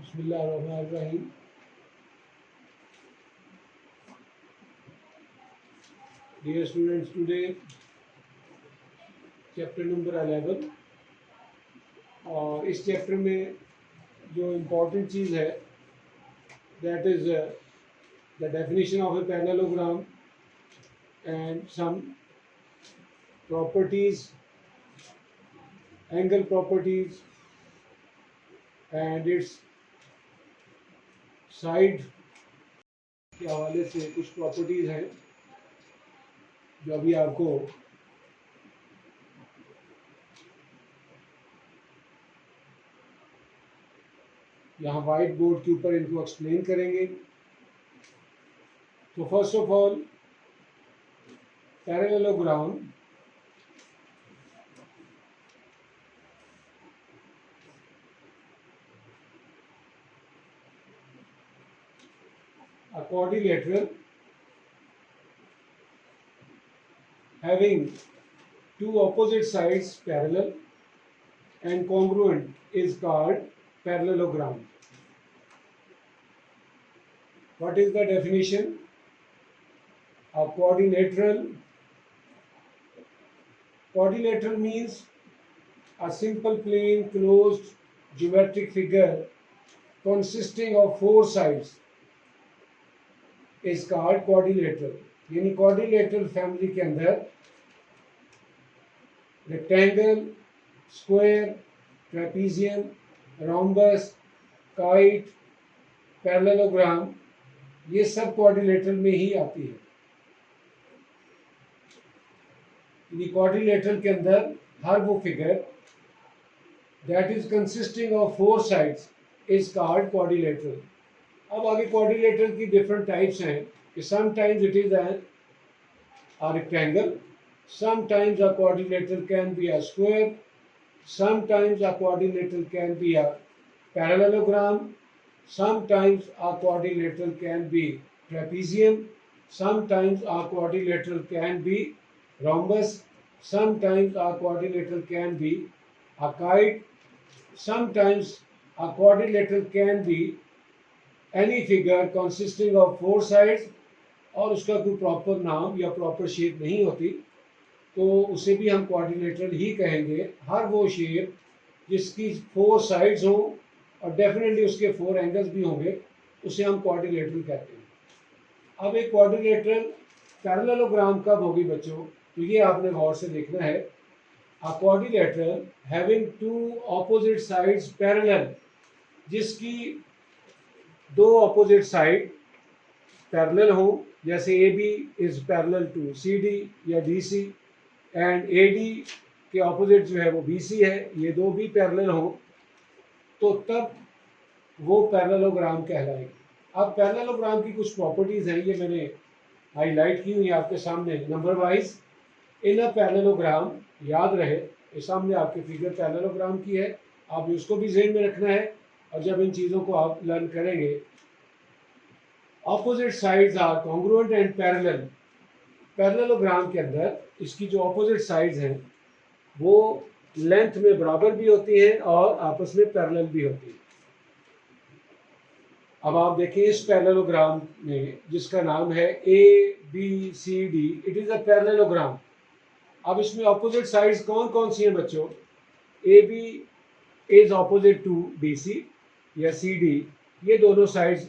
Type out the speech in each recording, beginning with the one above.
बिस्मिल्लाहिर्रहमानिर्रहीम। Dear students, today chapter number 11 और इस चैप्टर में जो इम्पोर्टेंट चीज़ है that is the definition of a parallelogram and some properties, angle properties and its side के हवाले से कुछ प्रॉपर्टीज़ हैं जो अभी आपको यहाँ वाइट बोर्ड के ऊपर इनको एक्सप्लेन करेंगे। तो first of all parallelogram a quadrilateral having two opposite sides parallel and congruent is called parallelogram. What is the definition? A quadrilateral means a simple plane closed geometric figure consisting of four sides is called quadrilateral. यानी quadrilateral family के अंदर rectangle, square, trapezium, rhombus, kite, parallelogram ये सब quadrilateral में ही आती है। यानी quadrilateral के अंदर हर वो figure that is consisting of four sides is called quadrilateral. अब आगे क्वाड्रिलेटरल की डिफरेंट टाइप्स हैं कि sometimes it is a rectangle, sometimes a quadrilateral can be a square, sometimes a quadrilateral can be a parallelogram, sometimes a quadrilateral can be trapezium, sometimes a quadrilateral can be rhombus, sometimes a quadrilateral can be a kite, sometimes a quadrilateral can be any figure consisting of four sides और उसका कोई proper नाम या proper shape नहीं होती तो उसे भी हम क्वाड्रिलेटरल ही कहेंगे। हर वो शेप जिसकी फोर साइड्स हो और डेफिनेटली उसके फोर एंगल्स भी होंगे उसे हम क्वाड्रिलेटरल कहते हैं। अब एक क्वाड्रिलेटरल पैरेललोग्राम कब होगी बच्चों? तो ये आपने गौर से देखना है। A quadrilateral having two opposite sides parallel, जिसकी दो ऑपोजिट साइड पैरेलल हो, जैसे A B is parallel to C D या D C and A D के ऑपोजिट जो है वो बी सी है, ये दो भी पैरेलल हो तो तब वो पैरेललोग्राम कहलाएगी। अब पैरेललोग्राम की कुछ प्रॉपर्टीज हैं, ये मैंने हाईलाइट की हुई आपके सामने number wise. In a parallelogram याद रहे, ये सामने आपके फिगर पैरेललोग्राम की है, आपने उसको भी ज़हन में रखना है और जब इन चीज़ों को आप लर्न करेंगे। Opposite sides are congruent and parallel. Parallelogram के अंदर इसकी जो ऑपोजिट साइड्स हैं वो लेंथ में बराबर भी होती है और आपस में पैरेलल भी होती है। अब आप देखें इस पैरेललोग्राम में जिसका नाम है A B C D, it is a parallelogram. अब इसमें ऑपोजिट साइड्स कौन कौन सी हैं बच्चों? A B is opposite to B C या सी डी, ये दोनों साइड्स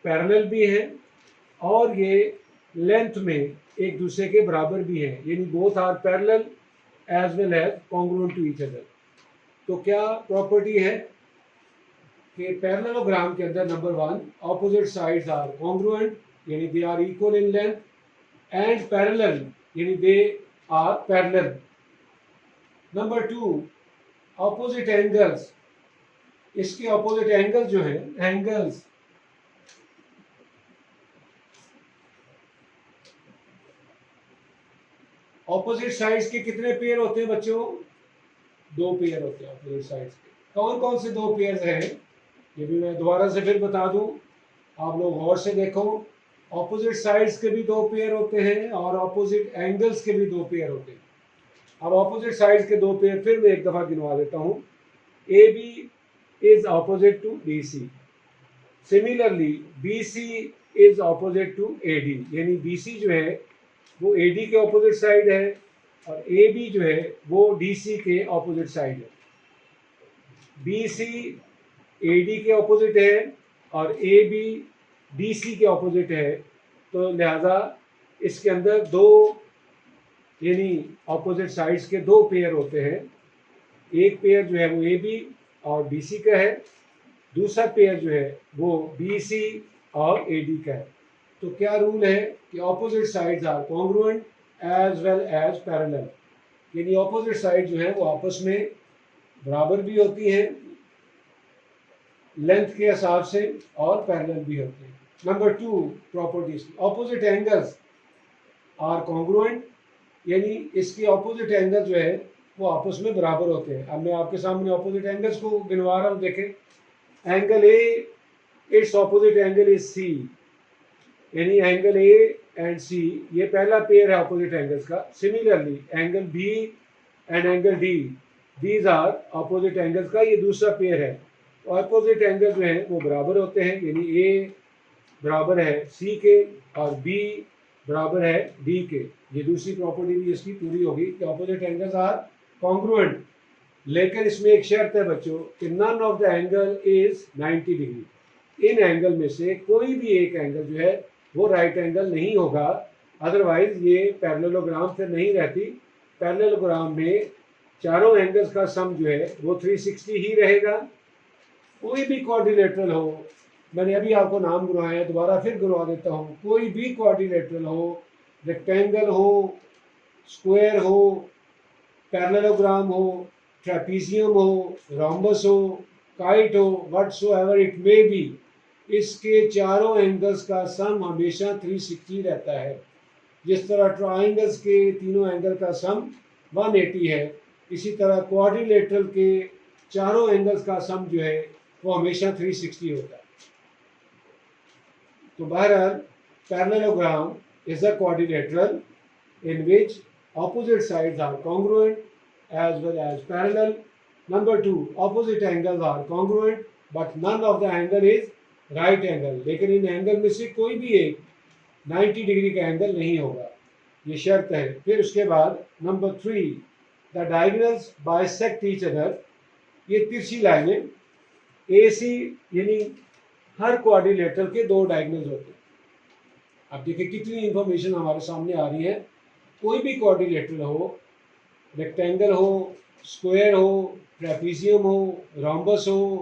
पैरेलल भी हैं और ये लेंथ में एक दूसरे के बराबर भी हैं, यानी both are parallel as well as congruent to each other. तो क्या प्रॉपर्टी है कि पैरेललोग्राम के अंदर number one, opposite sides are congruent यानी they are equal in length, and parallel यानी they are parallel. Number two, opposite angles, इसके opposite angle जो है एंगल्स ऑपोजिट साइड्स के कितने पेयर होते हैं बच्चों? दो पेयर होते हैं ऑपोजिट साइड्स के। कौन कौन से दो पेयर हैं ये भी मैं दोबारा से फिर बता दूं, आप लोग गौर से देखो। ऑपोजिट साइड्स के भी दो पेयर होते हैं और ऑपोजिट एंगल्स के भी दो पेयर होते हैं। अब ऑपोजिट साइड्स के दो पेयर फिर मैं एक दफ़ा गिनवा देता हूँ। A B is opposite to BC. Similarly, BC is opposite to AD. यानी BC जो है वो AD के ऑपोजिट साइड है और AB जो है वो DC के ऑपोजिट साइड है. BC AD के ऑपोजिट है और AB DC के ऑपोजिट है, तो लिहाजा इसके अंदर दो यानी ऑपोजिट साइड्स के दो पेयर होते हैं. एक पेयर जो है वो AB और DC का है, दूसरा पेयर जो है वो BC और AD का है. तो क्या रूल है कि opposite sides are congruent as well as parallel. यानी ऑपोजिट साइड जो है वो आपस में बराबर भी होती हैं लेंथ के हिसाब से और पैरेलल भी होती हैं. Number 2 properties, opposite angles are congruent. यानी इसके ऑपोजिट एंगल जो है वो आपस में बराबर होते हैं. अब मैं आपके सामने ऑपोजिट एंगल्स को गिनवा रहा हूँ. देखें, angle A, its opposite angle is C. यानी एंगल ए एंड सी ये पहला पेयर है ऑपोजिट एंगल्स का. Similarly angle B and angle D, these are opposite angles का ये दूसरा पेयर है. ऑपोजिट एंगल जो है वो बराबर होते हैं. यानी ए बराबर है सी के और बी बराबर है डी के. ये दूसरी प्रॉपर्टी भी इसकी पूरी होगी कि ऑपोजिट एंगल्स आर कॉन्ग्रुएंट. लेकिन इसमें एक शर्त है बच्चों कि none of the angle is 90 degree. इन एंगल में से कोई भी एक एंगल जो है वो राइट एंगल नहीं होगा, अदरवाइज ये पैरेललोग्राम फिर नहीं रहती. पैरेललोग्राम में चारों एंगल्स का सम जो है वो 360 ही रहेगा. कोई भी क्वाड्रिलेटरल हो, मैंने अभी आपको नाम गिनवाया, दोबारा फिर गिनवा देता हूँ. कोई भी क्वाड्रिलेटरल हो, रेक्टेंगल हो, स्क्वायर हो, पैरेललोग्राम हो, ट्रेपीजियम हो, रोम्बस हो, काइट हो, व्हाटसोएवर इट मे बी, इसके चारों एंगल्स का सम हमेशा 360 रहता है. जिस तरह ट्राइंगल्स के तीनों एंगल का सम 180 है, इसी तरह क्वाड्रिलेटरल के चारों एंगल्स का सम जो है वो हमेशा 360 होता है. तो बहरहाल parallelogram is a quadrilateral in which opposite sides are congruent as well as parallel. Number 2, opposite angles are congruent but none of the angle is right angle. लेकिन इन एंगल में से कोई भी एक 90 डिग्री का एंगल नहीं होगा, ये शर्त है. फिर उसके बाद number 3, the diagonals bisect each other. ये तिरछी लाइनें AC यानी हर क्वाड्रिलेटरल के दो डायगोनल्स होते हैं. अब देखिए कितनी इंफॉर्मेशन हमारे सामने आ रही है. कोई भी क्वाड्रिलेटरल हो, रेक्टेंगल हो, स्क्वायर हो, ट्रेपीजियम हो, रोम्बस हो,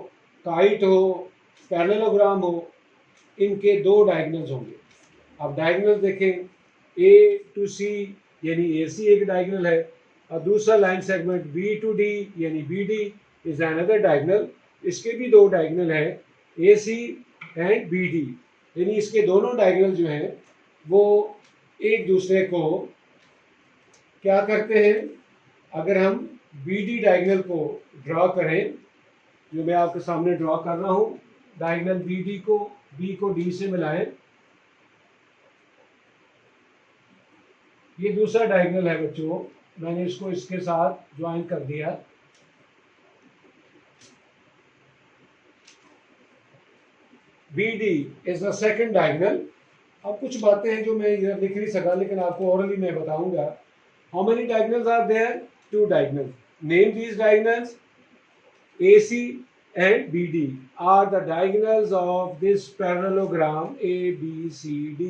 काइट हो, पैरेललोग्राम हो, इनके दो डायगोनल्स होंगे. अब डायगोनल देखें, A to C यानी AC एक डायगोनल है और दूसरा line segment B to D यानी BD इज अनदर डायगोनल. इसके भी दो डायगोनल है, AC एंड BD. यानी इसके दोनों डायगोनल जो हैं वो एक दूसरे को क्या करते हैं. अगर हम BD डायगोनल को ड्रॉ करें, जो मैं आपके सामने ड्रॉ कर रहा हूँ, डायगोनल BD को B को D से मिलाएं. ये दूसरा डायगोनल है बच्चों, मैंने इसको इसके साथ ज्वाइन कर दिया. BD is the second diagonal. अब कुछ बातें हैं जो मैं इधर लिख नहीं सका, लेकिन आपको ओरली मैं बताऊंगा. How many diagonals are there? 2 diagonals. Name these diagonals. AC and BD are the diagonals of this parallelogram ABCD.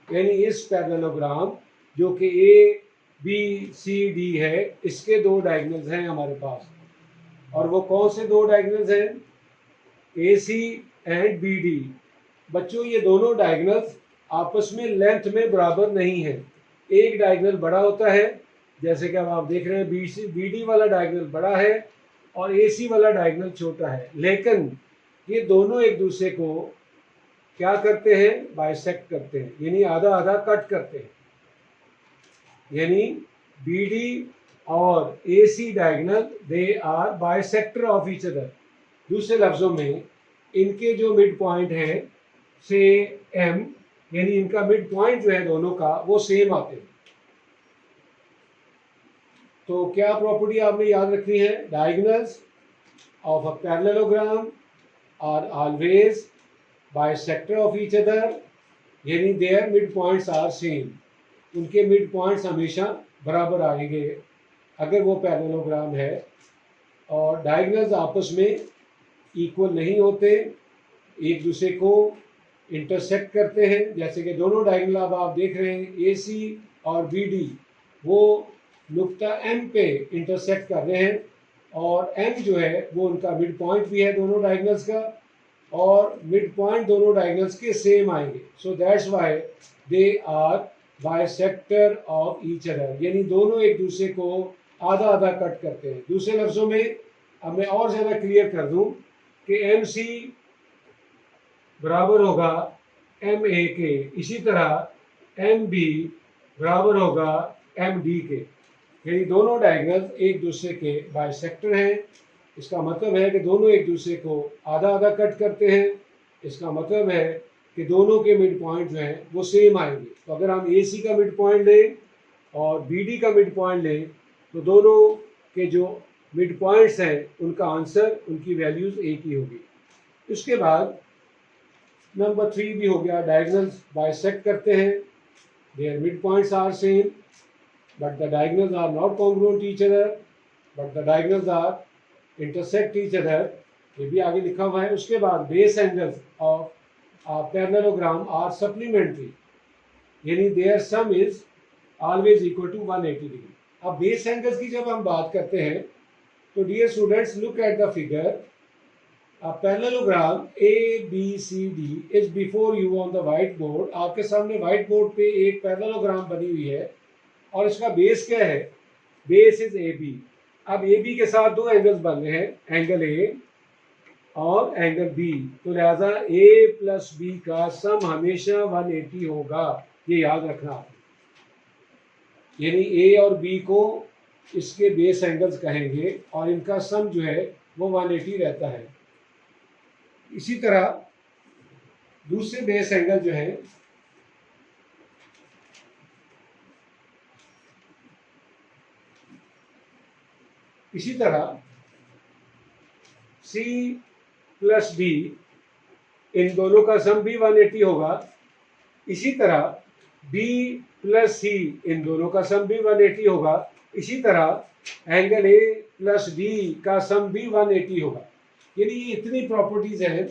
यानी इस पैरेललोग्राम जो कि ABCD है, इसके दो डायगोनल्स हैं हमारे पास. और वो कौन से दो डायगोनल्स हैं? AC and BD. बच्चों ये दोनों डायगोनल्स आपस में लेंथ में बराबर नहीं है. एक डायगोनल बड़ा होता है, जैसे कि अब आप देख रहे हैं BD वाला डायगोनल बड़ा है और AC वाला डायगोनल छोटा है. लेकिन ये दोनों एक दूसरे को क्या करते हैं? बाइसेक्ट करते हैं, यानी आधा आधा कट करते हैं. यानी BD और AC diagonal they are bisector of each other. दूसरे लफ्जों में इनके जो मिड पॉइंट है से M, यानी इनका मिड पॉइंट जो है दोनों का वो सेम आते हैं. तो क्या प्रॉपर्टी आपने याद रखनी है? Diagonals of a parallelogram are always bisector of each other, यानी their midpoints are same, उनके मिड पॉइंट्स हमेशा बराबर आएंगे अगर वो पैरेललोग्राम है, और डायगोनल्स आपस में इक्वल नहीं होते, एक दूसरे को इंटरसेक्ट करते हैं। जैसे कि दोनों डायगोनल अब आप देख रहे हैं ए सी और बी डी, वो नुक्ता एम पे इंटरसेक्ट कर रहे हैं, और एम जो है वो उनका मिड पॉइंट भी है दोनों डायगोनल्स का, और मिड पॉइंट दोनों डायगोनल्स के सेम आएंगे। So that's why they are bisector of each other, यानी दोनों एक दूसरे को आधा आधा कट करते हैं। दूसरे लफ्जों में अब मैं और ज़्यादा क्लियर कर दूं कि एम सी बराबर होगा एम ए के, इसी तरह एम बी बराबर होगा एम डी के, यानी दोनों डायगोनल एक दूसरे के बाइसेक्टर हैं। इसका मतलब है कि दोनों एक दूसरे को आधा आधा कट करते हैं। इसका मतलब है कि दोनों के मिड पॉइंट जो हैं वो सेम आएंगे। तो अगर हम ए सी का मिड पॉइंट लें और बी डी का मिड पॉइंट लें तो दोनों के जो मिड पॉइंट्स हैं उनका आंसर, उनकी वैल्यूज़ एक ही होगी। उसके बाद नंबर 3 भी हो गया, डायगोनल्स बाइसेक्ट करते हैं, their mid points are same but the diagonals are not congruent each other, but the diagonals are intersect each other, ये भी आगे लिखा हुआ है। उसके बाद base angles of parallelogram are supplementary, यानी their sum is always equal to 180 degree. अब बेस एंगल्स की जब हम बात करते हैं तो dear students look at the figure, a parallelogram ABCD is before you on the white board। आपके सामने व्हाइट बोर्ड पे एक पैरेललोग्राम बनी हुई है और इसका बेस क्या है, बेस इज AB। अब AB के साथ दो एंगल्स बन रहे हैं, एंगल A और एंगल B, तो लिहाजा A प्लस B का सम हमेशा 180 होगा, ये याद रखना आपने। यानी A और B को इसके बेस एंगल्स कहेंगे और इनका सम जो है वो 180 रहता है। इसी तरह दूसरे बेस एंगल जो है इसी तरह C प्लस D, इन दोनों का सम भी 180 होगा। इसी तरह B प्लस C, इन दोनों का सम भी 180 होगा। इसी तरह एंगल A प्लस D का सम भी 180 होगा। यानी ये इतनी प्रॉपर्टीज हैं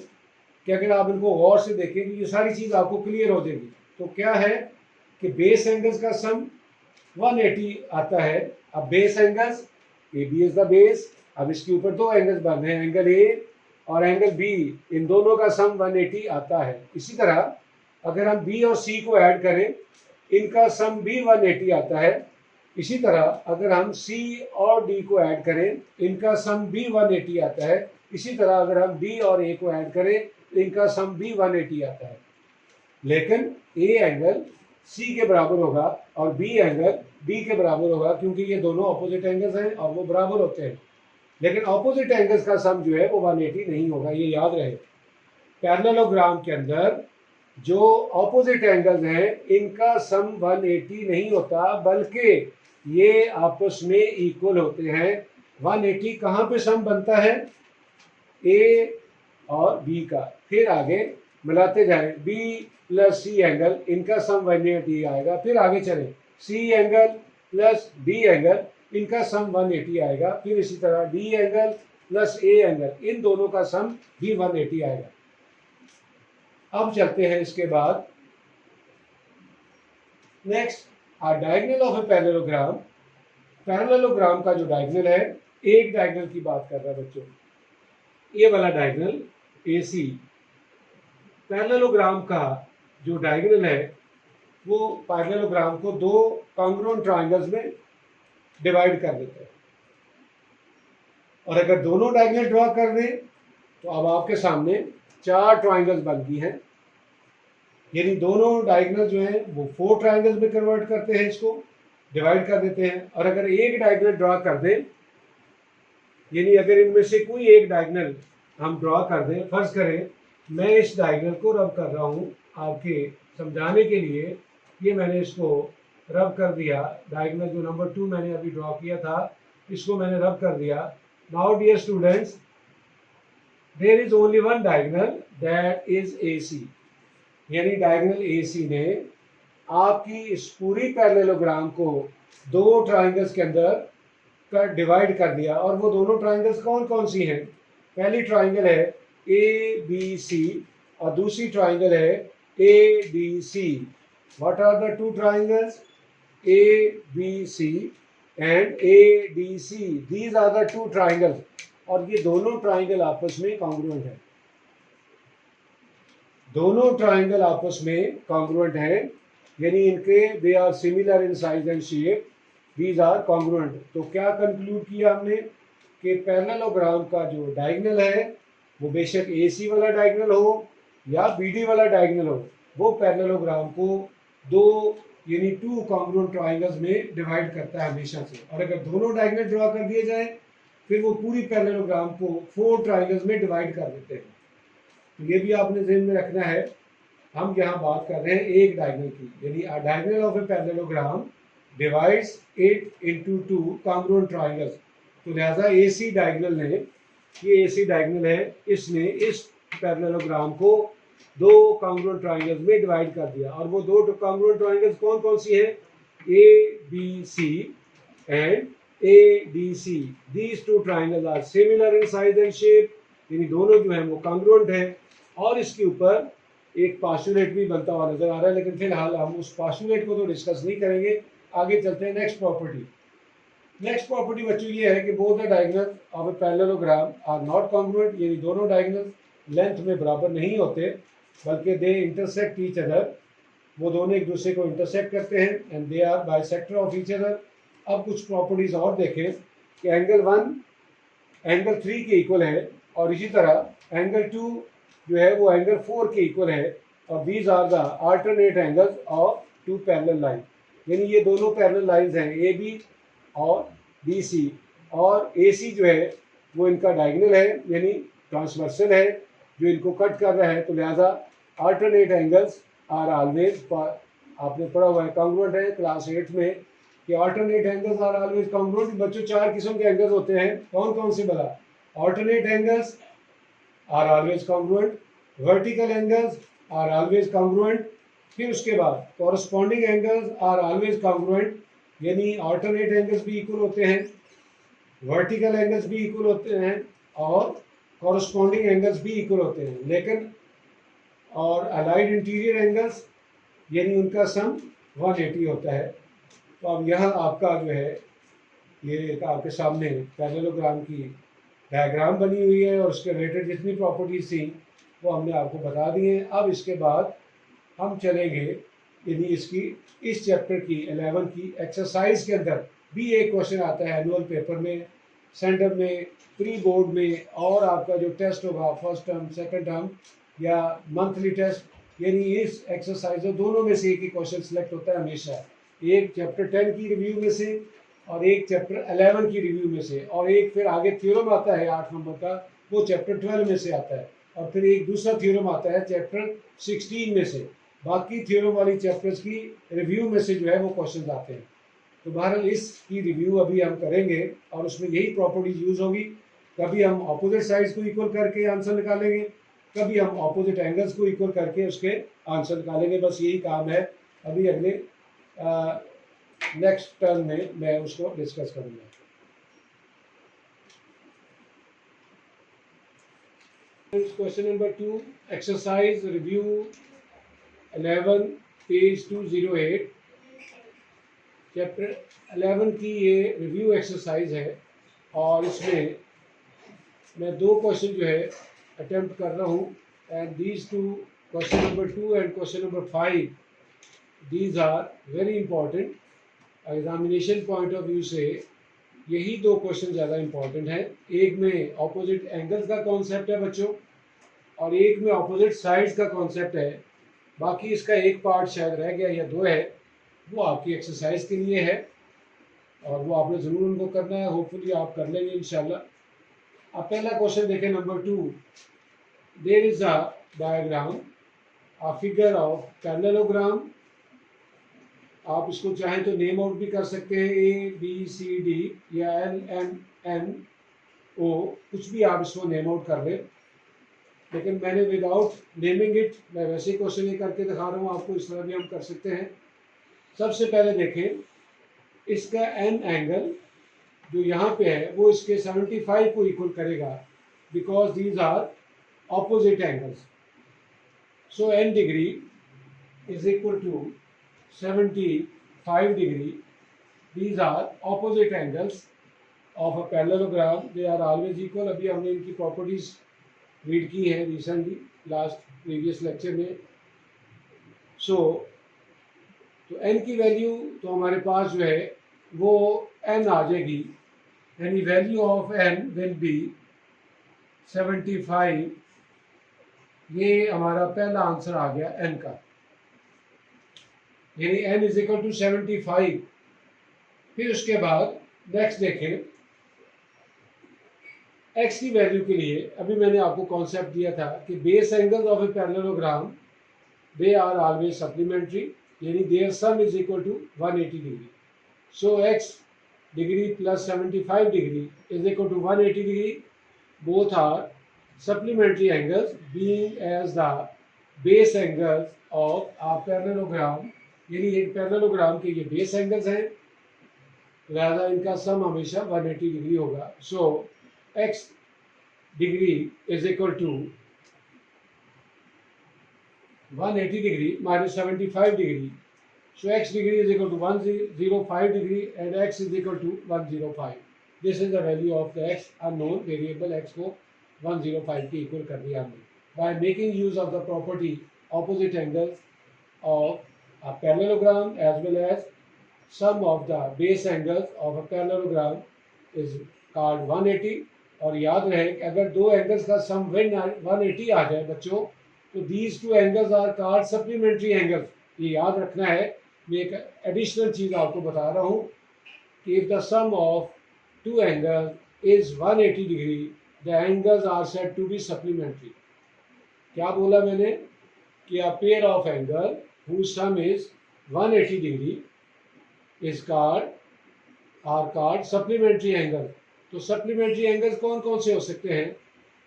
कि अगर आप इनको गौर से देखेंगे ये सारी चीज़ आपको क्लियर हो जाएगी। तो क्या है कि बेस एंगल्स का सम 180 आता है। अब base angles, A B is the base, अब इसके ऊपर दो एंगल्स बन रहे हैं, एंगल ए और एंगल बी, इन दोनों का सम 180 आता है। इसी तरह अगर हम बी और सी को ऐड करें इनका सम भी 180 आता है। इसी तरह अगर हम सी और डी को ऐड करें इनका सम भी 180 आता है। इसी तरह अगर हम डी और ए को ऐड करें इनका सम भी 180 आता है। लेकिन ए एंगल सी के बराबर होगा और बी एंगल डी के बराबर होगा, क्योंकि ये दोनों ऑपोजिट एंगल्स हैं और वो बराबर होते हैं। लेकिन ऑपोजिट एंगल्स का सम जो है वो 180 नहीं होगा, ये याद रहे। पैरेललोग्राम के अंदर जो ऑपोजिट एंगल्स हैं इनका सम 180 नहीं होता, बल्कि ये आपस में इक्वल होते हैं। 180 कहाँ पे सम बनता है, ए और बी का, फिर आगे मिलाते जाएं, बी प्लस सी एंगल इनका सम 180 आएगा। फिर आगे चलें, C angle plus D angle इनका सम 180 आएगा। फिर इसी तरह D angle plus A angle इन दोनों का सम भी 180 आएगा। अब चलते हैं इसके बाद next, ah diagonal of a parallelogram. Parallelogram का जो डायगोनल है, एक डायगोनल की बात कर रहा है बच्चों, ये वाला डायगोनल ए सी। पैरेललोग्राम का जो डायगोनल है वो पैरेललोग्राम को दो कॉन्ग्रुएंट ट्रायंगल्स में डिवाइड कर देता है। और अगर दोनों डायगोनल ड्रॉ कर दें तो अब आपके सामने चार ट्रायंगल्स बन गई हैं। यानी दोनों डायगोनल जो हैं वो 4 ट्रायंगल्स में कन्वर्ट करते हैं, इसको डिवाइड कर देते हैं। और अगर एक डायगोनल ड्रॉ कर दें, यानी अगर इनमें से कोई एक डायगोनल हम ड्रॉ कर दें, फर्ज करें मैं इस डायगोनल को रब कर रहा हूँ आपके समझाने के लिए, ये मैंने इसको रब कर दिया। डायगोनल जो नंबर 2 मैंने अभी ड्रॉ किया था इसको मैंने रब कर दिया। Now dear students, there is only one diagonal that is AC, यानी डायगोनल AC ने आपकी इस पूरी पैरेललोग्राम को दो ट्राइंगल्स के अंदर डिवाइड कर दिया। और वो दोनों ट्राइंगल्स कौन कौन सी हैं? पहली ट्राइंगल है ABC और दूसरी ट्राइंगल है ADC। What are the two triangles? ABC and ADC, these are the two triangles. और ये दोनों ट्राइंगल आपस में कॉन्ग्रुएंट है, दोनों ट्राइंगल आपस में कॉन्ग्रुएंट है, यानी इनके they are similar in size and shape, these are congruent. तो क्या कंक्लूड किया हमने कि पैरेललोग्राम का जो डायगोनल है वो बेशक AC वाला डायगोनल हो या BD वाला डायगोनल हो, वो पैरेललोग्राम को दो यानी टू कॉन्ग्रुएंट ट्राइंगल्स में डिवाइड करता है हमेशा से। और अगर दोनों डायगोनल ड्रॉ कर दिए जाए फिर वो पूरी पैरेललोग्राम को 4 ट्राइंगल्स में डिवाइड कर देते हैं। तो ये भी आपने ध्यान में रखना है। हम यहाँ बात कर रहे हैं एक डायगोनल की, यानी अ diagonal of a parallelogram divides it into two congruent triangles. तो लिहाजा AC डायगोनल ने, ये AC डायगोनल है, इसने इस पैरेललोग्राम को दो कॉन्ग्रुएंट ट्राइंगल्स में डिवाइड कर दिया। और वो दो कॉन्ग्रुएंट ट्राइंगल्स कौन कौन सी है? ABC and ADC। These two triangles are similar in size and shape, यानी दोनों जो है वो कॉन्ग्रुएंट है। और इसके ऊपर एक पास्टुलेट भी बनता हुआ नजर आ रहा है, लेकिन फिलहाल हम उस पास्टुलेट को तो डिस्कस नहीं करेंगे। आगे चलते हैं नेक्स्ट प्रॉपर्टी। नेक्स्ट प्रॉपर्टी बच्चों ये है कि both the diagonal of a parallelogram are not congruent, यानी दोनों डायगोनल लेंथ में बराबर नहीं होते, बल्कि दे इंटरसेक्ट ईच अदर, वो दोनों एक दूसरे को इंटरसेक्ट करते हैं, and they are bisector of each other. अब कुछ प्रॉपर्टीज और देखें कि एंगल 1 एंगल 3 के इक्वल है, और इसी तरह एंगल 2 जो है वो एंगल 4 के इक्वल है। और these are the alternate angles of two parallel line, यानी ये दोनों पैरेलल लाइंस हैं AB और BC, और AC जो है वो इनका डायगोनल है, यानी ट्रांसवर्सल है जो इनको कट कर रहा है। तो लिहाजा अल्टरनेट एंगल्स आर ऑलवेज, आपने पढ़ा हुआ है, कॉन्ग्रुएंट है क्लास 8 में कि alternate angles are always congruent. बच्चों 4 किस्म के एंगल्स होते हैं, कौन कौन से बता? Alternate angles are always congruent, vertical angles are always congruent, फिर उसके बाद corresponding angles are always congruent, यानी अल्टरनेट एंगल्स भी इक्वल होते हैं, वर्टिकल एंगल्स भी इक्वल होते हैं, और कॉरस्पॉन्डिंग एंगल्स भी इक्वल होते हैं। लेकिन और अलाइड इंटीरियर एंगल्स यानी उनका सम 180 होता है। तो अब यहाँ आपका जो है ये आपके सामने पैरेललोग्राम की डायग्राम बनी हुई है, और उसके रिलेटेड जितनी प्रॉपर्टीज थी वो हमने आपको बता दी हैं। अब इसके बाद हम चलेंगे, यानी इसकी इस चैप्टर की 11 की एक्सरसाइज के अंदर भी एक क्वेश्चन आता है एनुअल पेपर में, सेंटर में, प्री बोर्ड में, और आपका जो टेस्ट होगा फर्स्ट टर्म सेकंड टर्म या मंथली टेस्ट, यानी इस एक्सरसाइज दोनों में से एक ही क्वेश्चन सिलेक्ट होता है हमेशा, एक चैप्टर 10 की रिव्यू में से और एक चैप्टर 11 की रिव्यू में से, और एक फिर आगे थ्योरम आता है 8 नंबर का, वो चैप्टर 12 में से आता है, और फिर एक दूसरा थ्योरम आता है चैप्टर 16 में से। बाकी थ्योरम वाली चैप्टर्स की रिव्यू में से जो है वो क्वेश्चन आते हैं। तो बहरहाल इसकी रिव्यू अभी हम करेंगे और उसमें यही प्रॉपर्टीज यूज होगी। कभी हम ऑपोजिट साइड्स को इक्वल करके आंसर निकालेंगे, कभी हम ऑपोजिट एंगल्स को इक्वल करके उसके आंसर निकालेंगे। बस यही काम है। अभी अगले नेक्स्ट टर्न में मैं उसको डिस्कस करूँगा। Question number 2, exercise review 11 page 208, chapter 11 की ये रिव्यू एक्सरसाइज है, और इसमें मैं 2 क्वेश्चन जो है अटेम्प्ट कर रहा हूँ, and these 2 question number 2 and question number 5 these are very important examination point of view से। यही 2 क्वेश्चन ज़्यादा इंपॉर्टेंट हैं। एक में ऑपोजिट एंगल्स का कॉन्सेप्ट है बच्चों, और एक में ऑपोजिट साइड्स का कॉन्सेप्ट है। बाकी इसका एक पार्ट शायद रह गया या 2 है, वो आपकी एक्सरसाइज के लिए है, और वो आपने ज़रूर उनको करना है। होपफुली आप कर लेंगे इंशाल्लाह। अब पहला क्वेश्चन देखें, number 2, there is a diagram, a figure of parallelogram. आप इसको चाहें तो नेम आउट भी कर सकते हैं, ABCD या LMNO, कुछ भी आप इसको नेम आउट कर लें। लेकिन मैंने विदाउट नेमिंग इट, मैं वैसे ही क्वेश्चन ही करके दिखा रहा हूँ आपको, इस तरह भी हम कर सकते हैं। सबसे पहले देखें, इसका एन एंगल जो यहाँ पे है वो इसके 75 को इक्वल करेगा, because these are opposite angles. So n degree is equal to 75 degree. These are opposite angles of a parallelogram. They are always equal. अभी हमने इनकी प्रॉपर्टीज रीड की है रिसेंटली लास्ट प्रीवियस लेक्चर में। तो n की value तो हमारे पास जो है वो n आ जाएगी, यानी value of n will be 75। ये हमारा पहला आंसर आ गया n का, यानी n इज इक्वल टू 75। फिर उसके बाद नेक्स्ट देखें, x की वैल्यू के लिए अभी मैंने आपको कॉन्सेप्ट दिया था कि base angles of a parallelogram they are always supplementary, यानी their sum is equal to 180 degree. So x degree plus 75 degree is equal to 180 degree. Both are supplementary angles being as the base angles of a parallelogram, यानी एक parallelogram के ये base angles हैं, लिहाजा इनका सम हमेशा 180 degree होगा। So x degree is equal to 180 degree minus 75 degree. So x degree is equal to 105 degree and x is equal to 105। This is the value of the x unknown variable. x को 105 के इक्वल कर दिया हमने by making use of the property opposite angles of a parallelogram as well as sum of the base angles of a parallelogram is called 180। और याद रहे कि अगर दो एंगल्स का सम 180 आ जाए बच्चों, तो these two angles are called supplementary angles। ये याद रखना है। मैं एक एडिशनल चीज़ आपको बता रहा हूँ कि if the sum of two angles is 180 degree, the angles are said to be supplementary। क्या बोला मैंने कि a pair of angle whose sum is 180 degree is called supplementary angle। तो सप्लीमेंट्री एंगल कौन कौन से हो सकते हैं?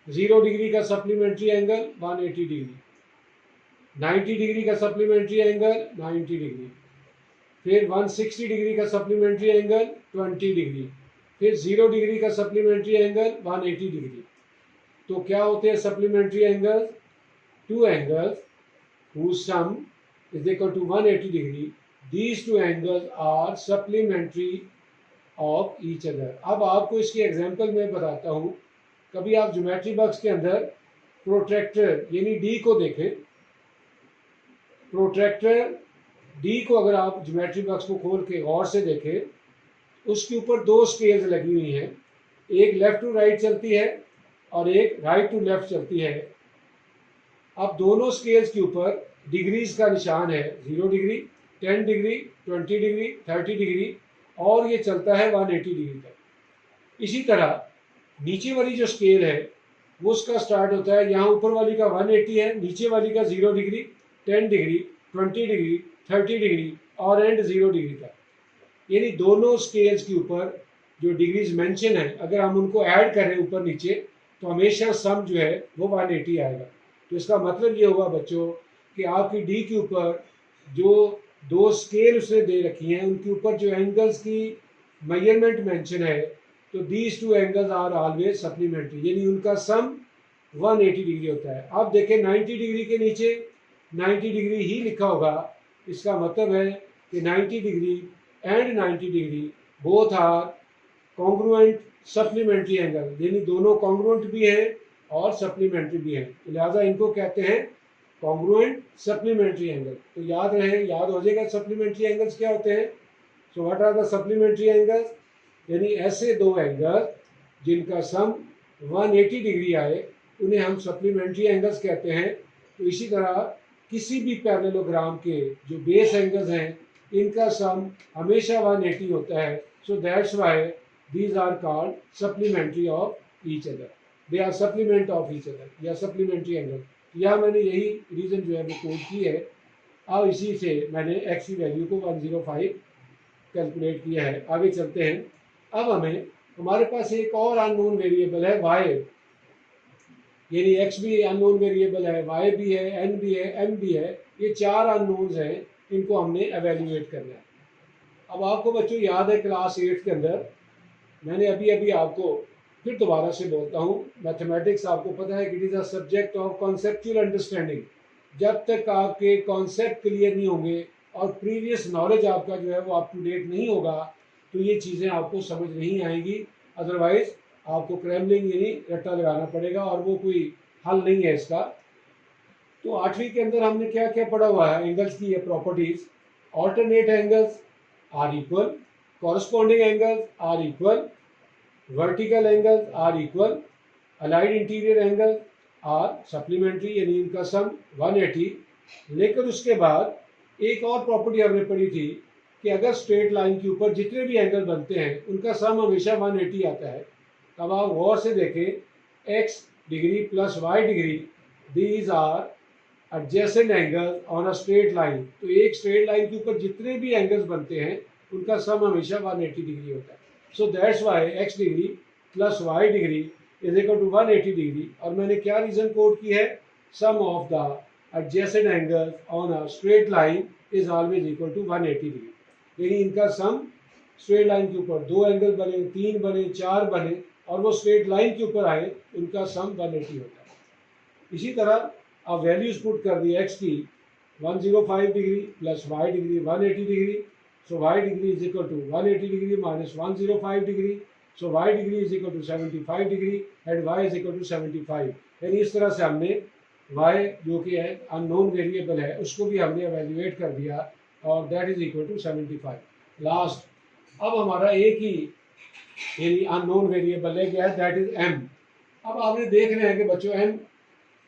0 डिग्री का सप्लीमेंट्री एंगल 180 डिग्री, 90 डिग्री का सप्लीमेंट्री एंगल 90 डिग्री, फिर 160 डिग्री का सप्लीमेंट्री एंगल 20 डिग्री, फिर 0 डिग्री का सप्लीमेंट्री एंगल 180 डिग्री। तो क्या होते हैं supplementary angles? Two angles whose sum is equal to 180 degree। These two angles are supplementary of each other। अब आपको इसकी एग्जांपल मैं बताता हूँ। कभी आप ज्योमेट्री बॉक्स के अंदर प्रोट्रैक्टर यानी डी को देखें, प्रोट्रैक्टर डी को अगर आप ज्योमेट्री बॉक्स को खोल के गौर से देखें, उसके ऊपर दो स्केल्स लगी हुई हैं, एक लेफ्ट टू राइट चलती है और एक राइट टू लेफ्ट चलती है। अब दोनों स्केल्स के ऊपर डिग्रीज का निशान है, 0 डिग्री, 10 डिग्री, 20 डिग्री, 30 डिग्री, और ये चलता है 180 डिग्री तक। इसी तरह नीचे वाली जो स्केल है वो उसका स्टार्ट होता है, यहाँ ऊपर वाली का 180 है, नीचे वाली का 0 डिग्री, 10 डिग्री, 20 डिग्री, 30 डिग्री और एंड 0 डिग्री तक। यानी दोनों स्केल्स के ऊपर जो डिग्रीज मेंशन है, अगर हम उनको ऐड करें ऊपर नीचे, तो हमेशा सम जो है वो 180 आएगा। तो इसका मतलब ये होगा बच्चों कि आपकी डी के ऊपर जो दो स्केल उसने दे रखी हैं, उनके ऊपर जो एंगल्स की मेजरमेंट मेंशन है, तो these two angles are always supplementary, यानी उनका सम 180 डिग्री होता है। अब देखें 90 डिग्री के नीचे 90 डिग्री ही लिखा होगा, इसका मतलब है कि 90 degree and 90 degree both are congruent supplementary angle, यानी दोनों कॉन्ग्रुएंट भी हैं और सप्लीमेंट्री भी हैं, लिहाजा इनको कहते हैं कॉन्ग्रुएंट सप्लीमेंट्री एंगल। तो याद रहे, याद हो जाएगा सप्लीमेंट्री एंगल्स क्या होते हैं। So what are the supplementary angles? यानी ऐसे दो एंगल जिनका सम 180 डिग्री आए, उन्हें हम सप्लीमेंट्री एंगल्स कहते हैं। तो इसी तरह किसी भी पैरेललोग्राम के जो बेस एंगल्स हैं, इनका सम हमेशा 180 होता है। So that's why these are called supplementary of each other, they are supplement of each other या सप्लीमेंट्री एंगल। या मैंने यही रीज़न जो है वो कोड की है। अब इसी से मैंने x की वैल्यू को 105 कैलकुलेट किया है। आगे चलते हैं। अब हमारे पास एक और अननोन वेरिएबल है y, यानी x भी अननोन वेरिएबल है, y भी है, n भी है, m भी है, ये 4 अननोन्स हैं, इनको हमने एवेल्यूएट करना है। अब आपको बच्चों याद है क्लास 8 के अंदर मैंने अभी अभी आपको फिर दोबारा से बोलता हूँ, मैथमेटिक्स आपको पता है कि it is a subject of conceptual understanding. जब तक आपके कॉन्सेप्ट क्लियर नहीं होंगे और प्रीवियस नॉलेज आपका जो है वो अप टू डेट नहीं होगा तो ये चीज़ें आपको समझ नहीं आएंगी, अदरवाइज आपको क्रैमलिंग यानी रट्टा लगाना पड़ेगा और वो कोई हल नहीं है इसका। तो 8वीं के अंदर हमने क्या क्या पढ़ा हुआ है, एंगल्स की ये properties. Alternate angles are equal, corresponding angles are equal, vertical angles are equal, allied interior angle are supplementary यानी इनका सम 180। लेकिन उसके बाद एक और प्रॉपर्टी हमने पढ़ी थी कि अगर स्ट्रेट लाइन के ऊपर जितने भी एंगल बनते हैं उनका सम हमेशा 180 आता है। अब आप गौर से देखें, x degree plus y degree, these are adjacent angles on a straight line. तो एक स्ट्रेट लाइन के ऊपर जितने भी एंगल्स बनते हैं उनका सम हमेशा 180 डिग्री होता है। So that's why x degree plus y degree is equal to 180 degree. और मैंने क्या रीजन कोट की है, sum of the adjacent angles on a straight line is always equal to 180 degree. यानी इनका सम स्ट्रेट लाइन के ऊपर 2 एंगल बने, 3 बने, 4 बने और वो स्ट्रेट लाइन के ऊपर आए, उनका सम 180 होता है। इसी तरह अब वैल्यूज पुट कर दी x की 105 degree plus y degree 180 degree. So y degree is equal to 180 degree minus 105 degree. So y degree is equal to 75 degree and y is equal to 75। यानी इस तरह से हमने y जो कि है अननोन वेरिएबल है उसको भी हमने एवेल्युएट कर दिया और that is equal to 75। Last अब हमारा एक ही यानी अननोन वेरिएबल है क्या है, दैट इज m। अब आपने देख रहे हैं कि बच्चों m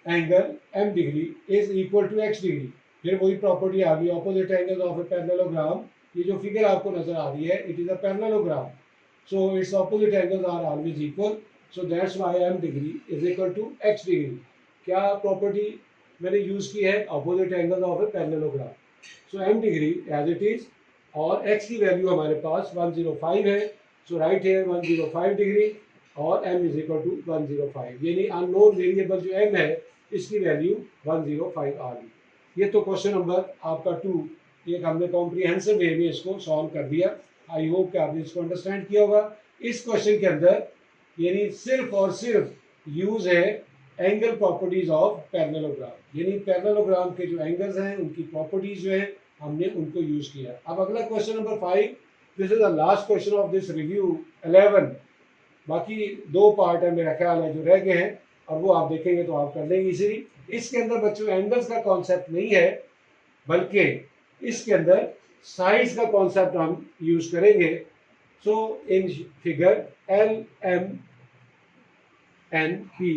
angle m degree is equal to x degree. फिर वही प्रॉपर्टी आ गई, opposite angle of a parallelogram. ये जो फिगर आपको नजर आ रही है it is a parallelogram, so its opposite angles are always equal. So that's why m degree is equal to x degree. क्या प्रॉपर्टी मैंने यूज की है, opposite angles of a parallelogram. So m degree as it is और x की value हमारे पास 105 है। सो right here 105 degree और m is equal to 105। यानी अननोन वेरिएबल जो m है इसकी वैल्यू 105 आ गई। ये तो क्वेश्चन नंबर आपका 2 एक हमने कॉम्प्रिहेंसिव वे में इसको सॉल्व कर दिया। आई होप कि आपने इसको अंडरस्टैंड किया होगा। इस क्वेश्चन के अंदर यानी सिर्फ और सिर्फ यूज है एंगल प्रॉपर्टीज ऑफ पैरेललोग्राम, यानी पैरेललोग्राम के जो एंगल्स हैं उनकी प्रॉपर्टीज जो है हमने उनको यूज किया। अब अगला question number 5, this is the last question of this review 11। बाकी 2 पार्ट है मेरा ख्याल है जो रह गए हैं और वो आप देखेंगे तो आप कर लेंगे इजीली। इसके अंदर बच्चों एंगल्स का कॉन्सेप्ट नहीं है बल्कि इसके अंदर साइड्स का कॉन्सेप्ट हम यूज करेंगे। So in figure L M N P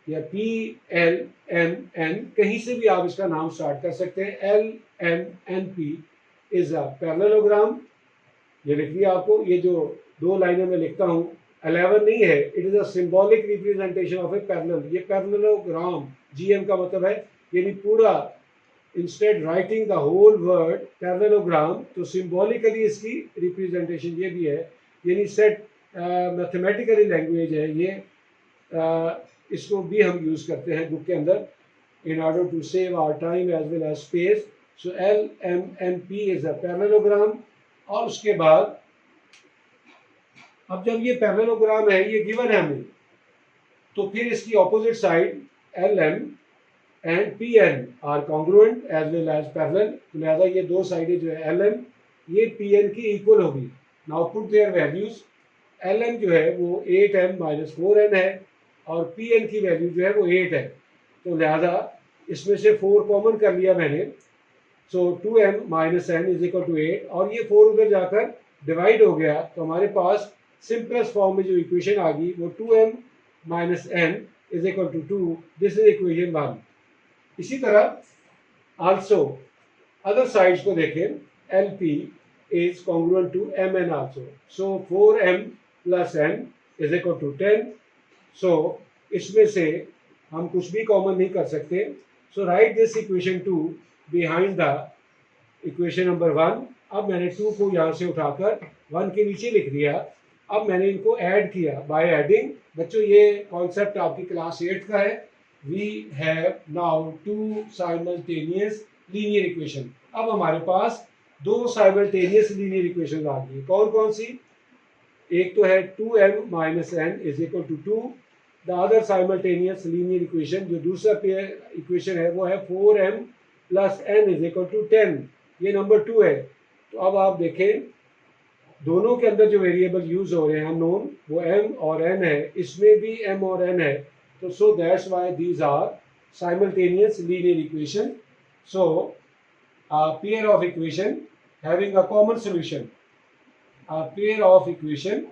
या पी एल एम एन, कहीं से भी आप इसका नाम स्टार्ट कर सकते हैं। L M N P is a parallelogram. ये लिख दिया आपको, ये जो 2 लाइनें में लिखता हूँ 11 नहीं है, it is a symbolic representation of a parallel. ये पैरेललोग्राम जीएम का मतलब है यानी पूरा, instead writing the whole word parallelogram तो सिंबॉलिकली इसकी रिप्रेजेंटेशन ये भी है, यानी सेट मैथमेटिकली लैंग्वेज है ये। इसको भी हम यूज करते हैं बुक के अंदर in order to save our time as well as space. So L M N P is a parallelogram. और उसके बाद अब जब ये पैरेललोग्राम है ये गिवन है हमें, तो फिर इसकी opposite side L M and P N are congruent as well as parallel. तो लिहाजा ये 2 साइडें जो है एल एम ये पी एन की इक्वल होगी। Now put their values. L M जो है वो 8m माइनस 4n है और पी एन की वैल्यू जो है वो 8 है। तो लिहाजा इसमें से 4 कॉमन कर लिया मैंने। So 2m minus n is equal to 8 और ये 4 उधर जाकर डिवाइड हो गया तो हमारे पास सिंपलेस्ट फॉर्म में जो इक्वेशन आ गई वो 2m minus n is equal to 2। This is equation 1। इसी तरह आल्सो अदर साइड्स को देखें, L P is congruent to M N also. So 4m plus n is equal to 10। So इसमें से हम कुछ भी कॉमन नहीं कर सकते। So write this equation 2 behind the equation number 1। अब मैंने 2 को यहाँ से उठाकर 1 के नीचे लिख दिया। अब मैंने इनको ऐड किया बाय एडिंग। बच्चों ये कॉन्सेप्ट आपकी क्लास 8 का है। We have now two simultaneous linear equation. अब हमारे पास दो साइमल्टेनियस लीनियर इक्वेशन आ गई। कौन कौन सी? एक तो है 2m minus n is equal to 2। The other simultaneous linear equation, जो दूसरा पेयर इक्वेशन है, वो है 4m plus n is equal to 10। ये नंबर 2 है। तो अब आप देखें दोनों के अंदर जो वेरिएबल यूज हो रहे हैं अननोन, वो m और n है, इसमें भी m और n है। तो so that's why these are simultaneous linear equation. So a pair of equation having a common solution, a pair of equation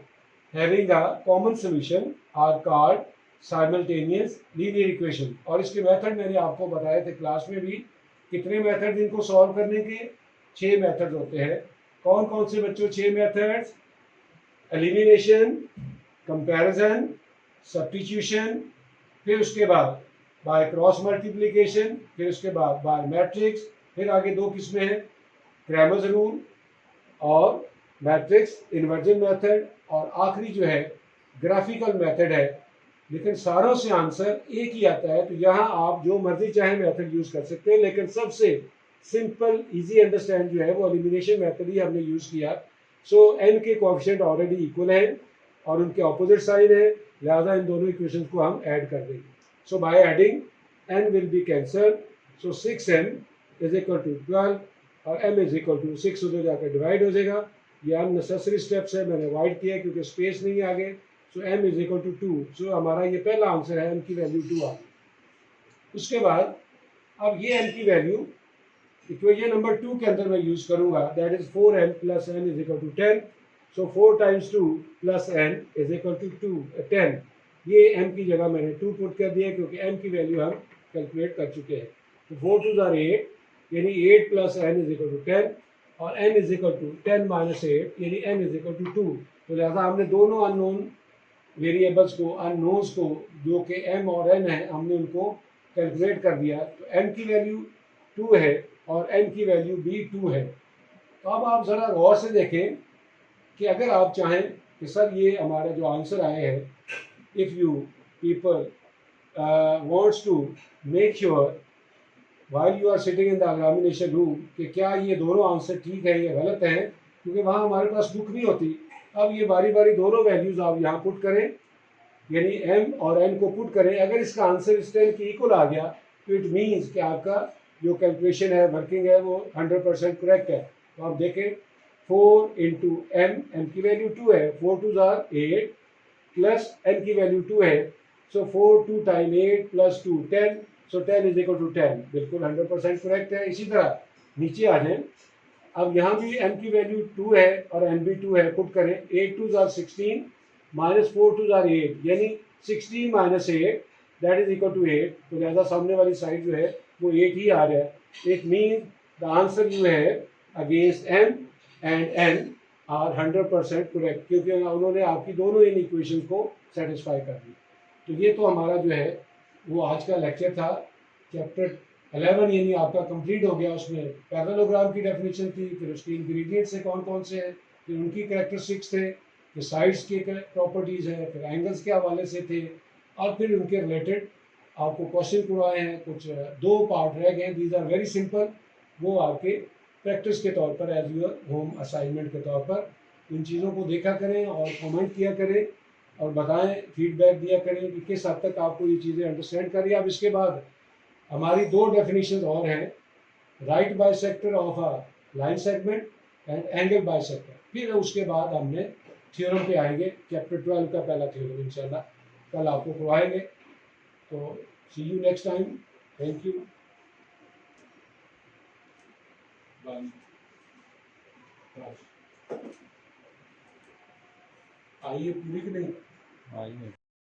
having a common solution are called simultaneous linear equation। और इसके method मैंने आपको बताए थे class में भी। कितने method इनको सॉल्व करने के? 6 मेथड होते हैं। कौन कौन से बच्चों 6 मेथड्स? एलिमिनेशन, कंपैरिजन, सब्स्टिट्यूशन, फिर उसके बाद बाय क्रॉस मल्टीप्लिकेशन, फिर उसके बाद बाय मैट्रिक्स, फिर आगे दो किस्में हैं, क्रैमर्स रूल और मैट्रिक्स इन्वर्जन मेथड, और आखिरी जो है ग्राफिकल मेथड है। लेकिन सारों से आंसर एक ही आता है। तो यहाँ आप जो मर्जी चाहे मेथड यूज कर सकते हैं, लेकिन सबसे सिंपल इजी अंडरस्टैंड जो है वो एलिमिनेशन मेथड ही हमने यूज किया। सो एन के कोएफिशिएंट ऑलरेडी इक्वल है और उनके ऑपोजिट साइन है, लिहाजा इन दोनों इक्वेशन को हम ऐड कर देंगे। So by adding N will be cancel. So 6m is equal to 12 और m इज इक्वल टू 6 उधर जाकर डिवाइड हो जाएगा। ये अननेसेसरी स्टेप्स है, मैंने अवॉइड किया क्योंकि स्पेस नहीं है आगे। सो m इज इक्वल टू 2। सो हमारा ये पहला आंसर है, m की वैल्यू 2 आ गई। उसके बाद अब ये m की वैल्यू इक्वेशन नंबर 2 के अंदर मैं यूज करूंगा, that is 4m plus n is equal to 10। सो 4 times 2 plus n is equal to 10। ये m की जगह मैंने 2 पुट कर दिया क्योंकि m की वैल्यू हम कैलकुलेट कर चुके हैं। तो 4 2 आर 8, यानी 8 plus n is equal to 10 और n is equal to 10 minus 8 यानी n इज इक्वल टू 2। तो लिहाजा हमने दोनों अननोन वेरिएबल्स को, अननोन्स को, जो कि m और n है, हमने उनको कैलकुलेट कर दिया। तो m की वैल्यू 2 है और n की वैल्यू भी 2 है। तो अब आप ज़रा गौर से देखें कि अगर आप चाहें कि सर ये हमारा जो आंसर आए हैं, if you people wants to make sure while you are sitting in the examination room कि क्या ये दोनों आंसर ठीक है या गलत हैं, क्योंकि वहाँ हमारे पास बुक नहीं होती। अब ये बारी बारी दोनों वैल्यूज़ आप यहाँ पुट करें, यानी m और n को पुट करें। अगर इसका आंसर इस टाइम की इक्वल आ गया तो इट मीन्स कि आपका जो कैलकुलेशन है, वर्किंग है, वो 100% करेक्ट है। तो आप देखें 4 इंटू m की वैल्यू 2 है, 4 2 जार 8 प्लस n की वैल्यू 2 है। सो 4 2 टाइम 8 प्लस 2 10। सो 10 इज इक्वल टू 10, बिल्कुल 100% करेक्ट है। इसी तरह नीचे आ जाए, अब यहाँ भी m की वैल्यू 2 है और n भी 2 है, पुट करें 8 2 जार 16 माइनस 4 2 जार 8, यानी 16 minus 8 that is equal to 8। तो लिहाजा सामने वाली साइड जो है वो 8 ही आ रहा है। It mean the answer you है against m and n are 100% correct, क्योंकि उन्होंने आपकी दोनों इन इक्वेशन को सेटिस्फाई कर दी। तो ये तो हमारा जो है वो आज का लेक्चर था। चैप्टर 11 यानी आपका कंप्लीट हो गया। उसमें पैरेललोग्राम की डेफिनेशन थी, फिर उसके इंग्रेडिएंट्स है कौन कौन से हैं, फिर उनकी कैरेक्टरिस्टिक्स थे, फिर साइड्स के प्रॉपर्टीज़ हैं, फिर एंगल्स के हवाले से थे, और फिर उनके रिलेटेड आपको क्वेश्चन करवाए हैं। कुछ 2 पार्ट रह गए, दीज आर वेरी सिंपल। वो आपके प्रैक्टिस के तौर पर, एज योर होम असाइनमेंट के तौर पर इन चीज़ों को देखा करें और कमेंट किया करें और बताएं, फीडबैक दिया करें कि किस हद तक आपको ये चीज़ें अंडरस्टैंड करिए। अब इसके बाद हमारी 2 डेफिनेशन और हैं, right bisector of a line segment and angle bisector. फिर उसके बाद हमने थ्योरम पे आएंगे, चैप्टर 12 का पहला थ्योरम इंशाल्लाह कल आपको करवाएंगे। तो see you next time, thank you, आइए पूरी कि नहीं? आइए।